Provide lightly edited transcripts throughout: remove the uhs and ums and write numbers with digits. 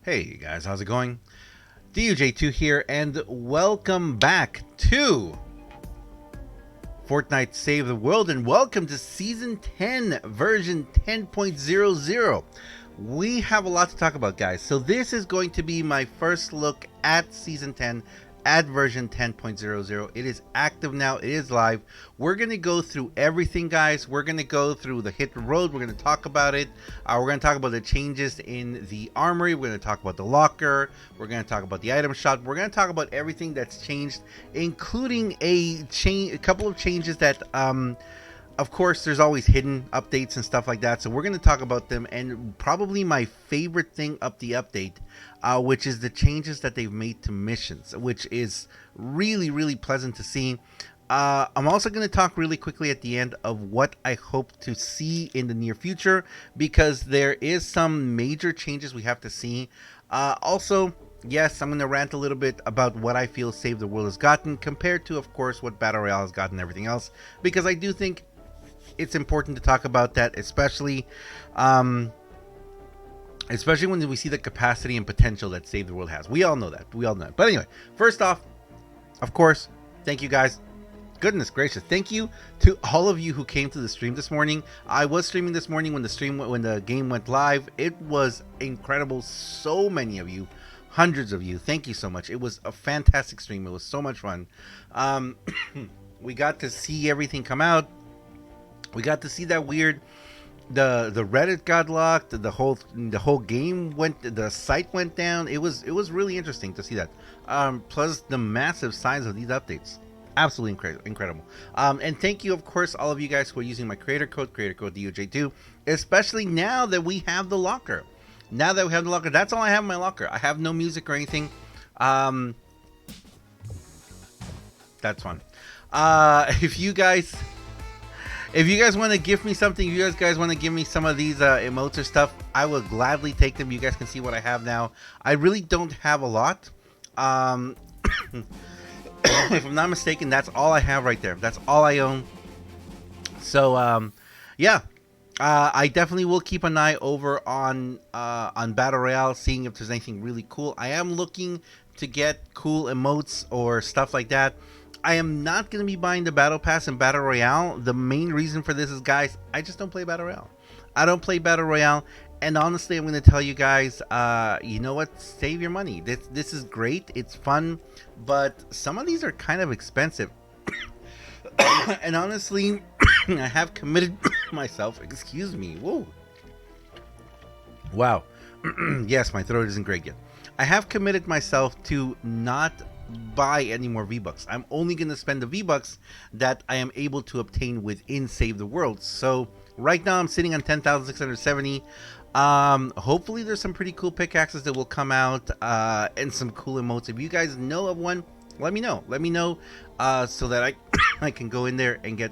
Hey guys, how's it going? DUJ2 here, and welcome back to Fortnite Save the World, and welcome to Season 10, version 10.00. We have a lot to talk about, guys. So this is going to be my first look at Season 10, at version 10.00. It is active now. It is live. We're going to go through everything, guys. We're going to go through the hit the road. We're going to talk about it. We're going to talk about the changes in the armory. We're going to talk about the locker. We're going to talk about the item shop. We're going to talk about everything that's changed, including a couple of changes that of course, there's always hidden updates and stuff like that. So we're going to talk about them, and probably my favorite thing up the update, which is the changes that they've made to missions, which is really, really pleasant to see. I'm also going to talk really quickly at the end of what I hope to see in the near future, because there is some major changes we have to see. Also, yes, I'm going to rant a little bit about what I feel Save the World has gotten compared to, of course, what Battle Royale has gotten and everything else, because I do think it's important to talk about that, especially when we see the capacity and potential that Save the World has. We all know that. But anyway, first off, of course, thank you guys. Goodness gracious, thank you to all of you who came to the stream this morning. I was streaming this morning when the game went live. It was incredible. So many of you, hundreds of you. Thank you so much. It was a fantastic stream. It was so much fun. We got to see everything come out. We got to see that weird, the Reddit got locked, the whole game the site went down. It was really interesting to see that. Plus the massive size of these updates, absolutely incredible. And thank you, of course, all of you guys who are using my creator code DUJ2, especially now that we have the locker. That's all I have in my locker. I have no music or anything. That's fun. If you guys want to give me something, if you guys want to give me some of these emotes or stuff, I will gladly take them. You guys can see what I have now. I really don't have a lot. If I'm not mistaken, that's all I have right there. That's all I own. So, yeah. I definitely will keep an eye over on Battle Royale, seeing if there's anything really cool. I am looking to get cool emotes or stuff like that. I am not going to be buying the Battle Pass in Battle Royale. The main reason for this is, guys, I just don't play Battle Royale. I don't play Battle Royale. And honestly, I'm going to tell you guys, you know what? Save your money. This is great. It's fun. But some of these are kind of expensive. And honestly, I have committed myself. Excuse me. Whoa. Wow. Yes, my throat isn't great yet. I have committed myself to not buy any more V-Bucks. I'm only going to spend the V-Bucks that I am able to obtain within Save the World. So right now I'm sitting on 10,670. Hopefully there's some pretty cool pickaxes that will come out, and some cool emotes. If you guys know of one, let me know. Let me know, so that I can go in there and get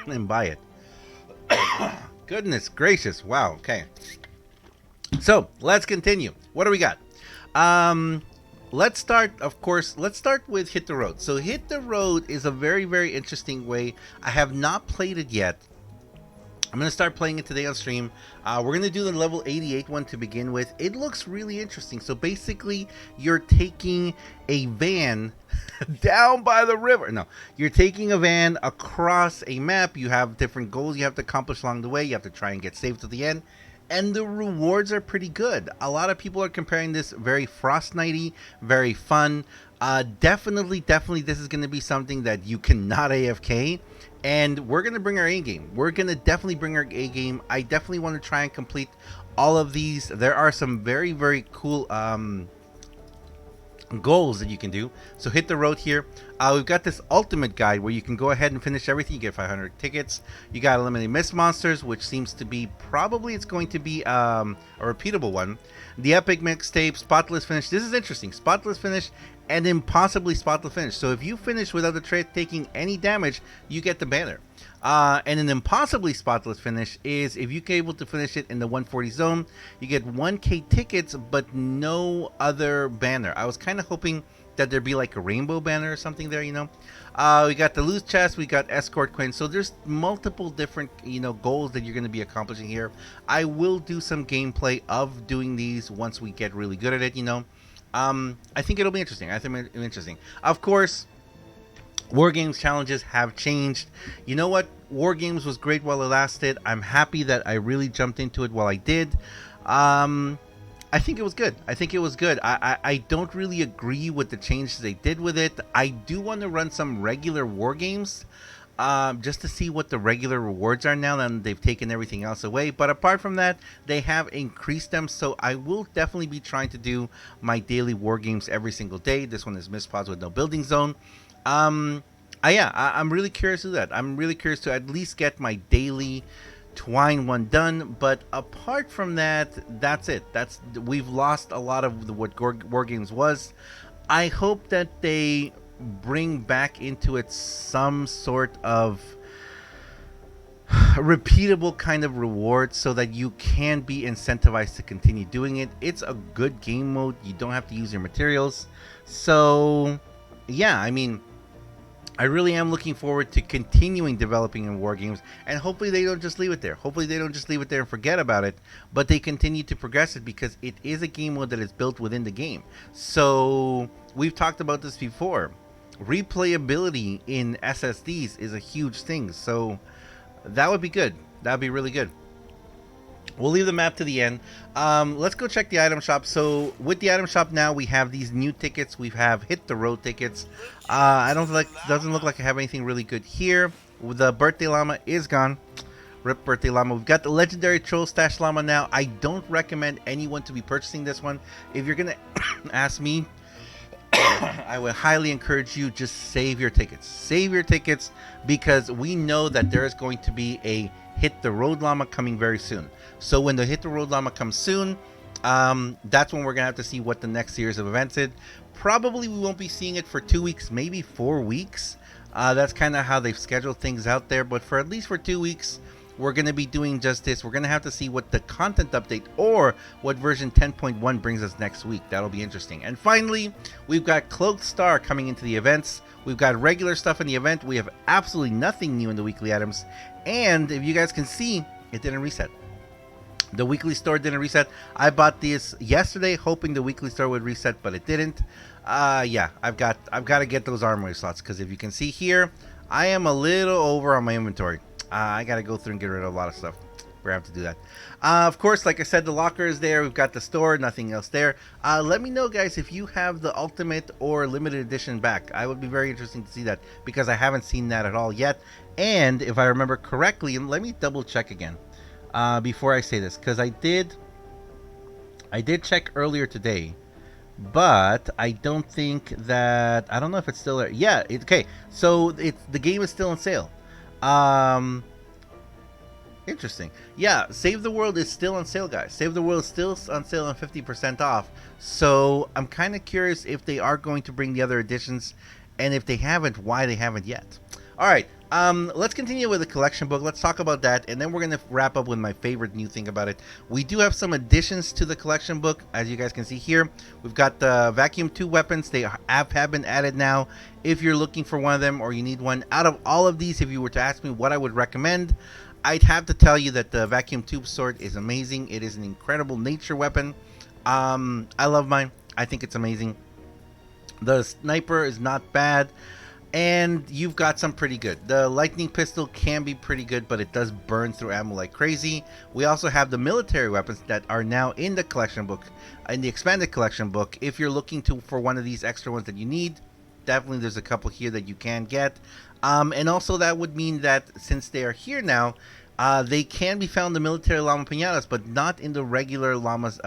and buy it. Goodness gracious. Wow. Okay. So let's continue. What do we got? Let's start with Hit the Road. So Hit the Road is a very, very interesting way. I have not played it yet. I'm going to start playing it today on stream. We're going to do the level 88 one to begin with. It looks really interesting. So basically, you're taking a van down by the river. No, you're taking a van across a map. You have different goals you have to accomplish along the way. You have to try and get safe to the end. And the rewards are pretty good. A lot of people are comparing this very Frostnite-y, very fun. Definitely, this is going to be something that you cannot AFK. And we're going to bring our A game. We're going to definitely bring our A game. I definitely want to try and complete all of these. There are some very, very cool goals that you can do. So hit the road here. We've got this ultimate guide where you can go ahead and finish everything. You get 500 tickets. You got eliminate mist monsters, which seems to be it's going to be a repeatable one. The epic mixtape, spotless finish. This is interesting. Spotless finish and impossibly spotless finish. So if you finish without the trade taking any damage, you get the banner. And an impossibly spotless finish is if you're able to finish it in the 140 zone, you get 1k tickets, but no other banner. I was kind of hoping that there be like a rainbow banner or something there, you know. We got the loot chest, we got escort coins. So there's multiple different, you know, goals that you're going to be accomplishing here. I will do some gameplay of doing these once we get really good at it, you know. I think it'll be interesting. I think it'll be interesting. Of course, Wargames challenges have changed. You know what? Wargames was great while it lasted. I'm happy that I really jumped into it while I did. I think it was good. I think it was good. I don't really agree with the changes they did with it. I do want to run some regular Wargames, just to see what the regular rewards are now that they've taken everything else away. But apart from that, they have increased them. So I will definitely be trying to do my daily Wargames every single day. This one is Missed Pods with no building zone. I'm really curious to do that. I'm really curious to at least get my daily Twine one done. But apart from that, that's it. We've lost a lot of what Wargames was. I hope that they bring back into it some sort of repeatable kind of reward so that you can be incentivized to continue doing it. It's a good game mode. You don't have to use your materials. So yeah, I mean, I really am looking forward to continuing developing in Wargames, and hopefully they don't just leave it there. Hopefully they don't just leave it there and forget about it, but they continue to progress it, because it is a game mode that is built within the game. So we've talked about this before. Replayability in SSDs is a huge thing, so that would be good. That would be really good. We'll leave the map to the end. Let's go check the item shop. So with the item shop now, we have these new tickets. We have Hit the Road tickets. Doesn't look like I have anything really good here. The birthday llama is gone. Rip birthday llama. We've got the legendary troll stash llama now. I don't recommend anyone to be purchasing this one. If you're gonna ask me, I would highly encourage you, just save your tickets. Save your tickets, because we know that there is going to be a Hit the Road llama coming very soon. So when the Hit the Road llama comes soon, that's when we're gonna have to see what the next series of events is. Probably we won't be seeing it for 2 weeks, maybe 4 weeks. That's kind of how they've scheduled things out there. But for at least for 2 weeks, we're going to be doing just this. We're going to have to see what the content update or what version 10.1 brings us next week. That'll be interesting. And finally, we've got Cloaked Star coming into the events. We've got regular stuff in the event. We have absolutely nothing new in the weekly items. And if you guys can see, it didn't reset. The weekly store didn't reset. I bought this yesterday hoping the weekly store would reset, but it didn't. Yeah, I've got to get those armory slots, because if you can see here, I am a little over on my inventory. I got to go through and get rid of a lot of stuff. We're going to have to do that. Of course, like I said, the locker is there. We've got the store, nothing else there. Let me know, guys, if you have the ultimate or limited edition back. I would be very interesting to see that, because I haven't seen that at all yet. And if I remember correctly, and let me double check again before I say this, because I did check earlier today, but I don't think that, I don't know if it's still there. Yeah, okay. So the game is still on sale. Interesting. Yeah, Save the World is still on sale, guys. Save the World is still on sale on 50% off. So I'm kind of curious if they are going to bring the other editions, and if they haven't, why they haven't yet. All right, let's continue with the collection book. Let's talk about that, and then we're going to wrap up with my favorite new thing about it. We do have some additions to the collection book, as you guys can see here. We've got the Vacuum 2 weapons. They have been added now. If you're looking for one of them or you need one, out of all of these, if you were to ask me what I would recommend, I'd have to tell you that the Vacuum Tube Sword is amazing. It is an incredible nature weapon. I love mine. I think it's amazing. The sniper is not bad. And you've got some pretty good. The lightning pistol can be pretty good, but it does burn through ammo like crazy. We also have the military weapons that are now in the collection book, in the expanded collection book. If you're looking for one of these extra ones that you need, definitely there's a couple here that you can get. And also that would mean that since they are here now, they can be found in the military llama pinatas, but not in the regular llamas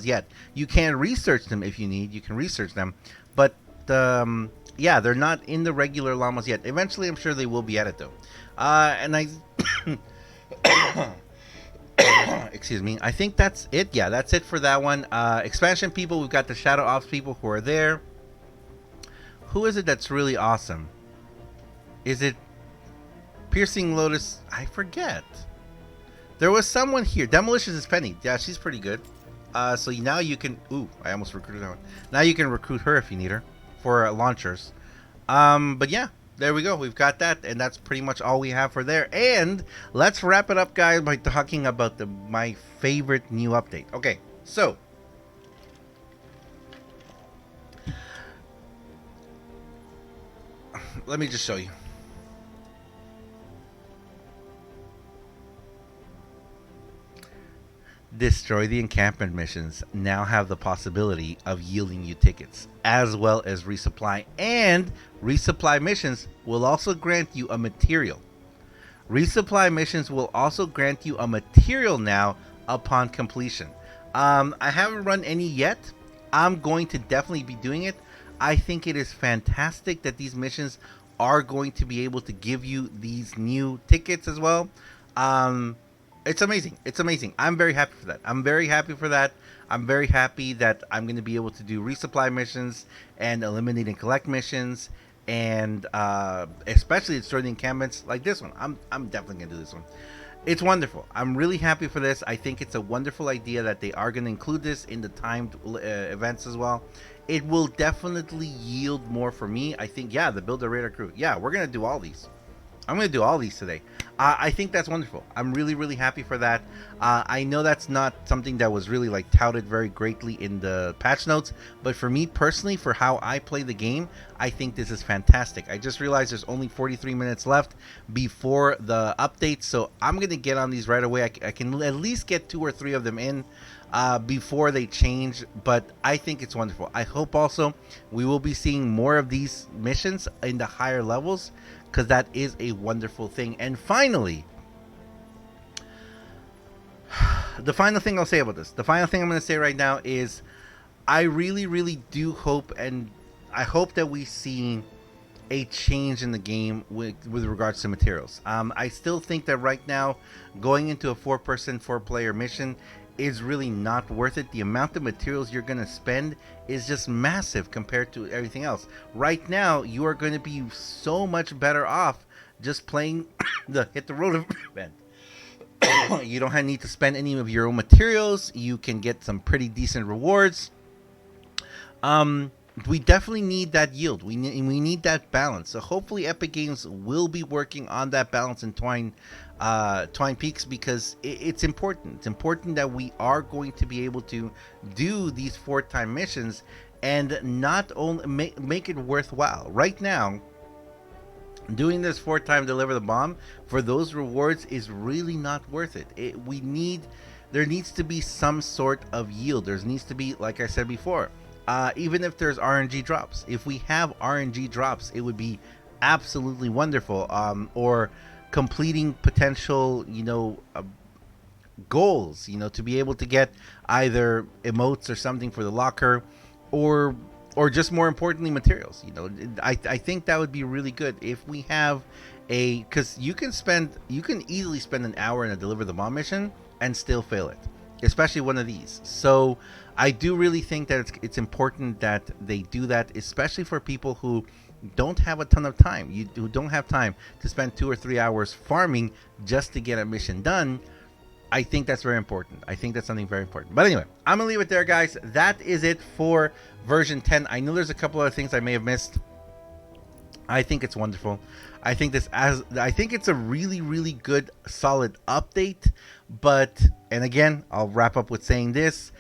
yet. You can research them if you need. You can research them, but yeah, they're not in the regular llamas yet. Eventually, I'm sure they will be added, though. And I... excuse me. I think that's it. Yeah, that's it for that one. Expansion people, we've got the Shadow Ops people who are there. Who is it that's really awesome? Is it Piercing Lotus? I forget. There was someone here. Demolitions is Penny. Yeah, she's pretty good. So now you can... Ooh, I almost recruited that one. Now you can recruit her if you need her. for launchers. But yeah, there we go. We've got that, and that's pretty much all we have for there. And let's wrap it up, guys, by talking about my favorite new update. Okay, so let me just show you. Destroy the encampment missions now have the possibility of yielding you tickets, as well as resupply, and resupply missions will also grant you a material. Resupply missions will also grant you a material now upon completion. I haven't run any yet. I'm going to definitely be doing it. I think it is fantastic that these missions are going to be able to give you these new tickets as well. It's amazing. It's amazing. I'm very happy for that. I'm very happy for that. I'm very happy that I'm going to be able to do resupply missions and eliminate and collect missions, and especially destroy the encampments like this one. I'm definitely going to do this one. It's wonderful. I'm really happy for this. I think it's a wonderful idea that they are going to include this in the timed events as well. It will definitely yield more for me. I think, yeah, the Build a Radar Crew. Yeah, we're going to do all these. I'm going to do all these today. I think that's wonderful. I'm really, really happy for that. I know that's not something that was really like touted very greatly in the patch notes, but for me personally, for how I play the game, I think this is fantastic. I just realized there's only 43 minutes left before the update, so I'm going to get on these right away. I can at least get 2 or 3 of them in before they change, but I think it's wonderful. I hope also we will be seeing more of these missions in the higher levels, because that is a wonderful thing. And finally, the final thing I'll say about this, the final thing I'm going to say right now is I really, really do hope, and I hope that we see a change in the game with regards to materials. I still think that right now, going into a 4-person, 4-player mission is really not worth it. The amount of materials you're going to spend is just massive compared to everything else. Right now, you are going to be so much better off just playing the Hit the Road event. You don't need to spend any of your own materials. You can get some pretty decent rewards. We definitely need that yield. We need that balance. So hopefully Epic Games will be working on that balance in Twine Peaks, because it's important. It's important that we are going to be able to do these 4-time missions and not only make it worthwhile. Right now, doing this 4-time deliver the bomb for those rewards is really not worth it. There needs to be some sort of yield. There needs to be, like I said before, even if there's RNG drops. If we have RNG drops, it would be absolutely wonderful. Or completing potential, goals, to be able to get either emotes or something for the locker, or just more importantly, materials. I think that would be really good if we have because you can easily spend an hour in a deliver the bomb mission and still fail it, especially one of these. So I do really think that it's important that they do that, especially for people who don't have a ton of time. Who don't have time to spend 2 or 3 hours farming just to get a mission done. I think that's very important. I think that's something very important. But anyway, I'm gonna leave it there, guys. That is it for version 10. I know there's a couple other things I may have missed. I think it's wonderful. I think it's a really, really good, solid update. But, and again, I'll wrap up with saying this: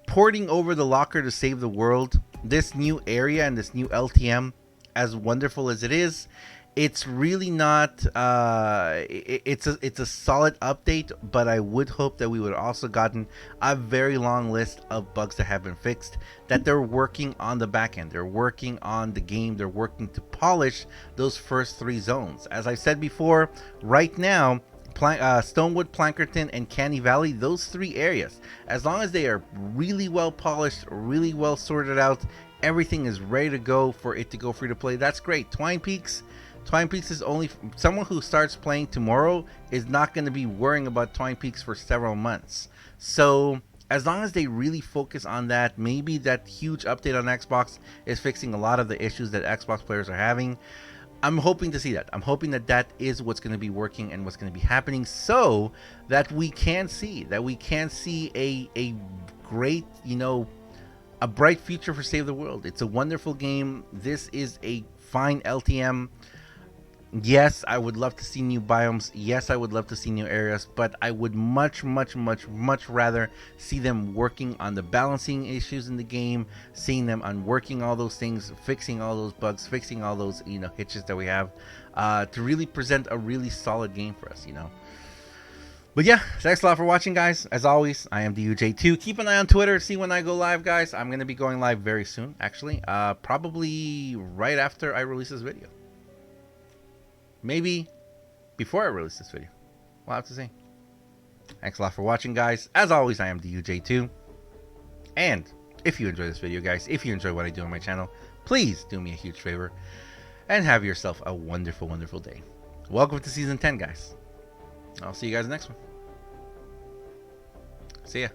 porting over the locker to save the world, this new area and this new LTM, as wonderful as it is, it's really not. It's a solid update, but I would hope that we would also gotten a very long list of bugs that have been fixed, that they're working on the back end, they're working on the game, they're working to polish those first 3 zones. As I said before, right now, Stonewood, Plankerton, and Canny Valley, those 3 areas, as long as they are really well polished, really well sorted out, everything is ready to go for it to go free to play, that's great. Twine Peaks is only someone who starts playing tomorrow is not going to be worrying about Twine Peaks for several months. So as long as they really focus on that, maybe that huge update on Xbox is fixing a lot of the issues that Xbox players are having. I'm hoping to see that. I'm hoping that that is what's going to be working and what's going to be happening, so that we can see a great, a bright future for Save the World. It's a wonderful game. This is a fine LTM. Yes, I would love to see new biomes. Yes, I would love to see new areas, but I would much rather see them working on the balancing issues in the game, seeing them on working all those things, fixing all those bugs, fixing all those, hitches that we have, to really present a really solid game for us, But yeah, thanks a lot for watching, guys. As always, I am DUJ2. Keep an eye on Twitter to see when I go live, guys. I'm going to be going live very soon, actually. Probably right after I release this video. Maybe before I release this video. We'll have to see. Thanks a lot for watching, guys. As always, I am DUJ2. And if you enjoy this video, guys, if you enjoy what I do on my channel, please do me a huge favor and have yourself a wonderful, wonderful day. Welcome to Season 10, guys. I'll see you guys in the next one. See ya.